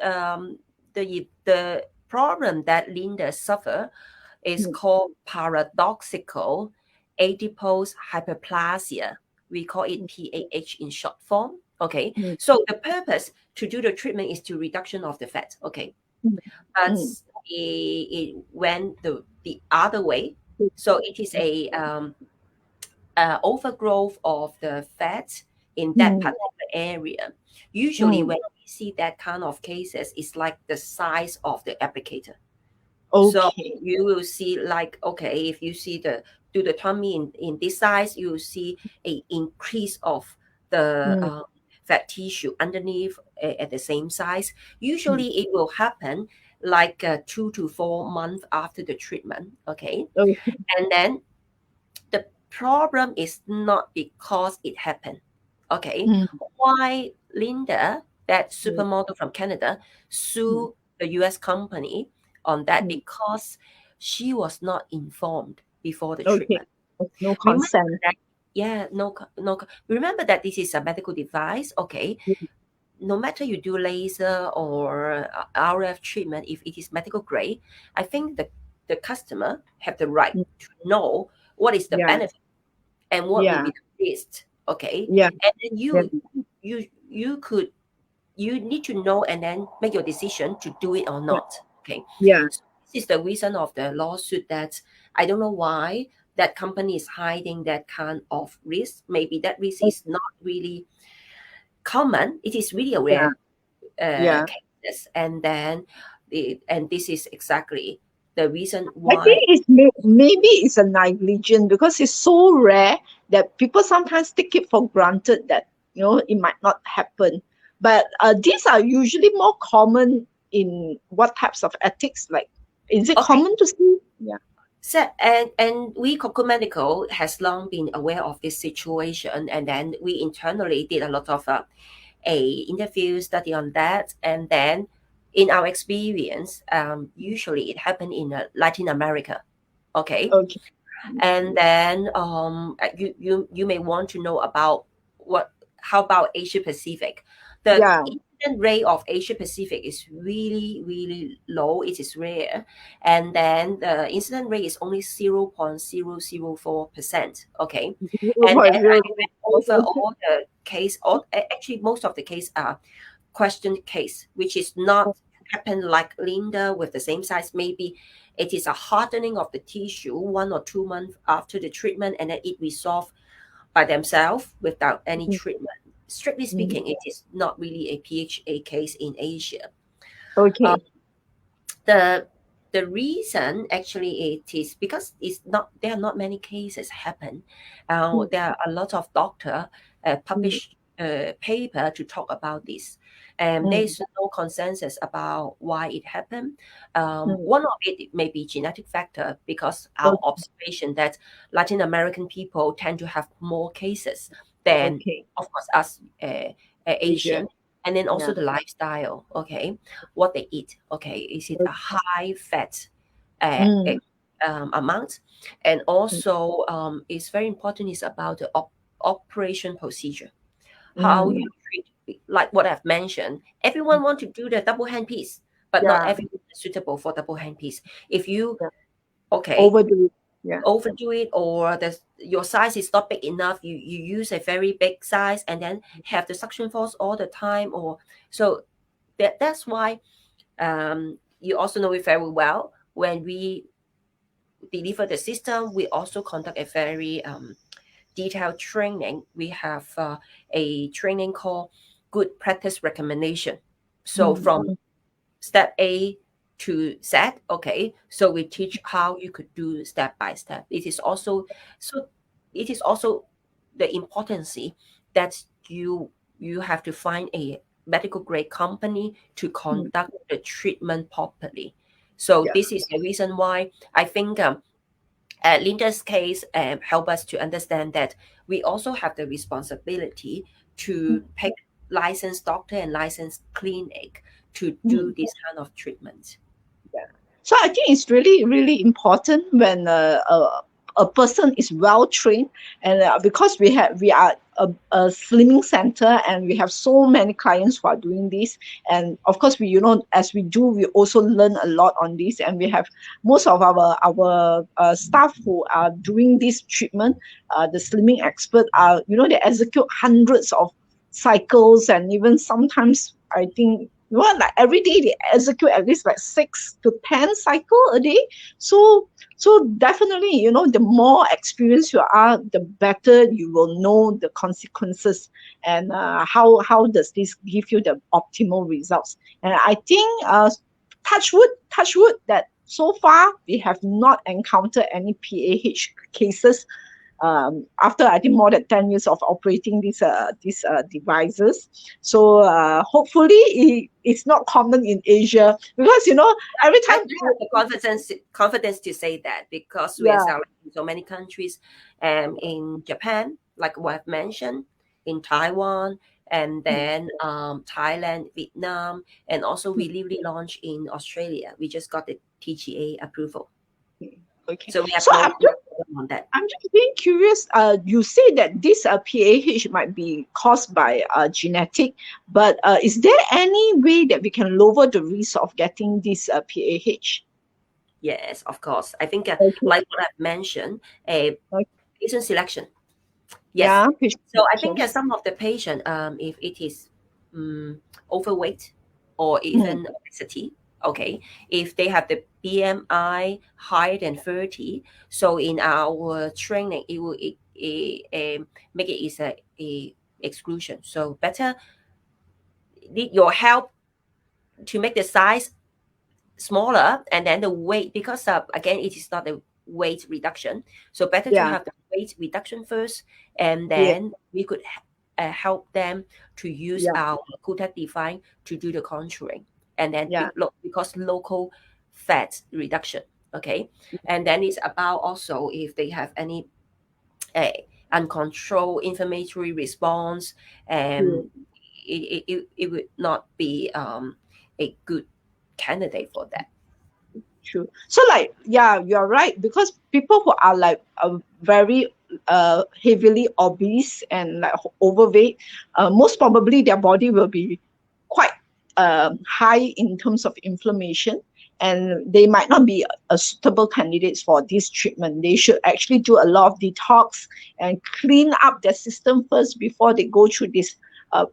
um, the problem that Linda suffered is Mm. called paradoxical adipose hyperplasia. We call it PAH in short form. Okay, mm, so the purpose to do the treatment is to reduction of the fat. Okay, mm, but mm, it went the other way. So it is a overgrowth of the fat in that mm, particular area. Usually, mm. when we see that kind of cases, it's like the size of the applicator. So Okay. you will see like, okay, if you see the do the tummy in this size, you will see a increase of the Mm, fat tissue underneath at the same size. mm. Usually it will happen like 2 to 4 months after the treatment. Okay. Okay. And then the problem is not because it happened. Okay. Mm, Why Linda, that mm, supermodel from Canada, mm, sued the US company on that? mm. Because she was not informed before the Okay. treatment. No Remember consent. that, yeah, remember that this is a medical device. Okay. Mm, No matter you do laser or RF treatment, if it is medical grade, I think the customer have the right mm. to know what is the Yeah. benefit and what will Yeah. be the risk. Okay. Yeah. And then Yeah. you could you need to know and then make your decision to do it or Yeah. not. Okay. Yeah. So this is the reason of the lawsuit, that I don't know why that company is hiding that kind of risk. Maybe that risk is not really common. It is really a Yeah. rare Yeah. cases. And then and this is exactly the reason I think why. it's maybe it's a negligence because it's so rare that people sometimes take it for granted that it might not happen. But these are usually more common in what types of ethics? Like, is it Okay. common to see? Yeah. So, and we Coco Medical has long been aware of this situation, and then we internally did a lot of a interview study on that, and then in our experience, usually it happened in Latin America. Okay, Okay. and then you may want to know about what how about Asia Pacific. The Yeah. incident rate of Asia Pacific is really really low. It is rare, and then the incident rate is only 0.004%. Okay, Zero and point then I zero. went over all the case. All actually most of the case are question case, which is not happen like Linda with the same size. Maybe it is a hardening of the tissue 1 or 2 months after the treatment, and then it resolved by themselves without any treatment. Strictly Mhm. speaking, it is not really a PHA case in Asia. Uh, Okay. the the reason actually it is because it's not there are not many cases happen. Mm, There are a lot of doctor mm, published paper to talk about this, and there mm, is no consensus about why it happened. mm. One of it may be genetic factor, because our Okay. observation that Latin American people tend to have more cases than, Okay. of course, us Asia. Asian, and then also Yeah. the lifestyle. Okay, what they eat. Okay, is it a high fat uh, Mm, amount? And mm, also, it's very important is about the operation procedure. How you mm. treat, like what I've mentioned. Everyone want to do the double hand piece, but not Yeah. everyone is suitable for double hand piece. If you Yeah. okay Overdo it. Yeah. overdo it, or your size is not big enough, you use a very big size and then have the suction force all the time, or so that's why you also know it very well. When we deliver the system, we also conduct a very detailed training. We have a training called good practice recommendation. So Mm, from step A to Z, okay, so we teach how you could do step by step. It is also so it is also the importance that you have to find a medical grade company to mm. conduct the treatment properly. So Yeah. this is the reason why I think Linda's case help us to understand that we also have the responsibility Mm, to pick licensed doctor and licensed clinic to do mm. this kind of treatment. Yeah. So I think it's really, really important when a person is well trained, and because we are a slimming center, and we have so many clients who are doing this, and of course we as we do, we also learn a lot on this, and we have most of our staff who are doing this treatment, the slimming expert are they execute hundreds of cycles, and even sometimes I think like every day they execute at least like 6 to 10 cycle a day. So definitely, the more experienced you are, the better you will know the consequences, and how does this give you the optimal results. And I think touch wood that so far we have not encountered any PAH cases after I think more than 10 years of operating these devices. So hopefully it's not common in Asia, because every I time. have the confidence to say that, because we are Yeah. selling in so many countries, in Japan, like what I've mentioned, in Taiwan, and then Thailand, Vietnam, and also we newly launched in Australia. We just got the TGA approval, Okay. so we have So no problem on that. I'm just being curious. You say that this PAH might be caused by genetic, but is there any way that we can lower the risk of getting this PAH? Yes, of course. I think Okay. like what I've mentioned, Okay. patient selection. Yes. Yeah. Patient So I think selection. some of the patient, if it is overweight or Hmm. even obesity, okay, if they have the BMI higher than 30, so in our training, it will make it is a exclusion. So better need your help to make the size smaller, and then the weight, because again it is not a weight reduction, so better to Yeah. have the weight reduction first, and Yeah. then we could help them to use Yeah. our Cooltech Define to do the contouring, and then Yeah. because local fat reduction, okay. And then it's about also if they have any uh, uncontrolled inflammatory response, True. and it would not be a good candidate for that. True. So like, yeah, you're right, because people who are like very heavily obese and like overweight, most probably their body will be quite high in terms of inflammation, and they might not be a suitable candidates for this treatment. They should actually do a lot of detox and clean up their system first before they go through this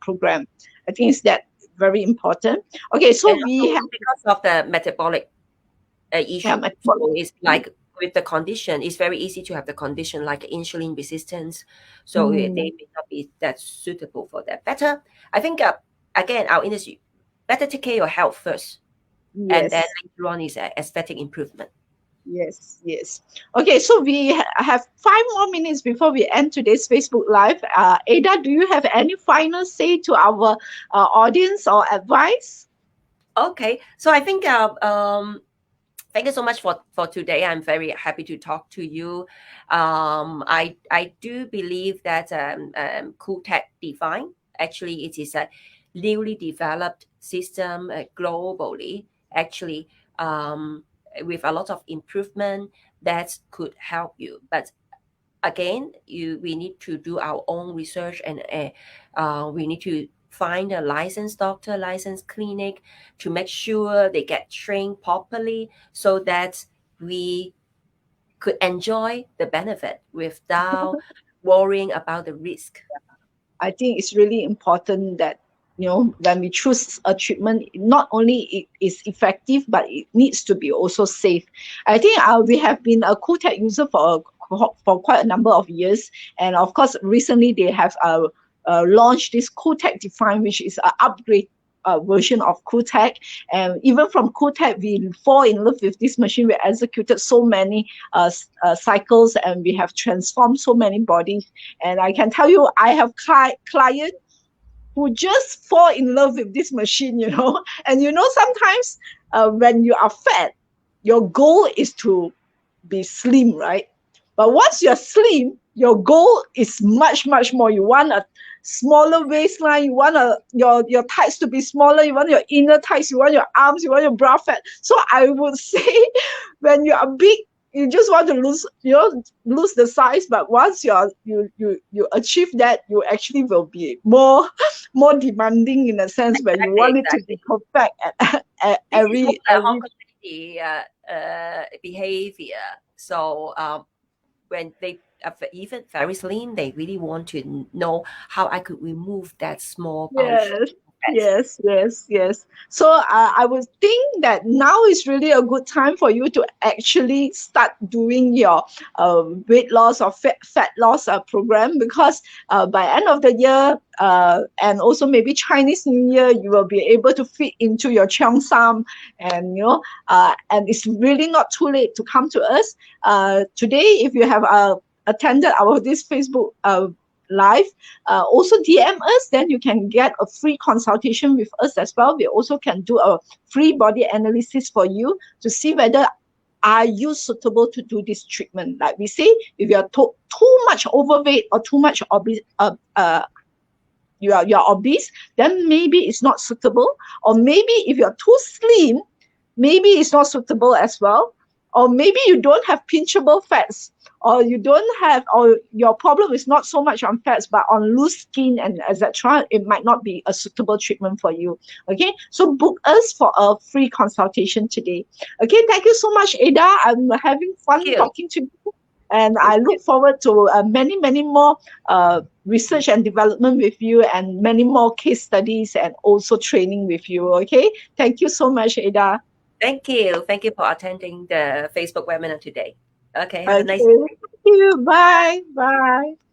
program. I think it's that very important. Okay, so And we also have because of the metabolic issue. metabolic. So it's like with the condition, it's very easy to have the condition like insulin resistance. So they Mm, may not be that suitable for that. Better, I think, again, our industry, better take care of your health first, and then yes, later on is aesthetic improvement. yes, yes. Okay, so we have 5 more minutes before we end today's Facebook Live. Ada, do you have any final say to our audience or advice? Okay, so I think thank you so much for today. I'm very happy to talk to you. I do believe that Cooltech Define, actually it is a newly developed system globally, actually, with a lot of improvement that could help you. But again, we need to do our own research, and we need to find a licensed doctor, licensed clinic, to make sure they get trained properly, so that we could enjoy the benefit without worrying about the risk. I think it's really important that when we choose a treatment, not only it is effective, but it needs to be also safe. I think we have been a Cooltech user for quite a number of years, and of course, recently they have launched this Cooltech Define, which is an upgrade version of Cooltech. And even from Cooltech, we fall in love with this machine. We executed so many cycles, and we have transformed so many bodies. And I can tell you, I have clients who just fall in love with this machine, And sometimes when you are fat, your goal is to be slim, right? But once you're slim, your goal is much, much more. You want a smaller waistline, you want your tights to be smaller, you want your inner tights, you want your arms, you want your bra fat. So I would say when you are big, you just want to lose the size, but once you achieve that, you actually will be more demanding, in a sense where you Exactly, want it to be exactly. perfect at This is what the Hong every. Kong community behavior. So when they even very slim, they really want to know how I could remove that small bulge Yes, fat. yes. So I would think that now is really a good time for you to actually start doing your weight loss or fat loss program, because by end of the year and also maybe Chinese New Year, you will be able to fit into your cheongsam, and and it's really not too late to come to us. Today, if you have attended our this Facebook live, also DM us, then you can get a free consultation with us as well. We also can do a free body analysis for you to see whether are you suitable to do this treatment. Like we say, if you're too much overweight or too much obese, you're obese, then maybe it's not suitable. Or maybe if you're too slim, maybe it's not suitable as well. Or maybe you don't have pinchable fats, or you don't have, or your problem is not so much on fats but on loose skin and etc. It might not be a suitable treatment for you. Okay, so book us for a free consultation today. Okay, thank you so much, Ada. I'm having Thank fun you. talking to you, and I Thank you. look forward to many more research and development with you, and many more case studies and also training with you. Okay, thank you so much, Ada. Thank you. Thank you for attending the Facebook webinar today. Okay, have a Okay, nice thank you. Bye. Bye.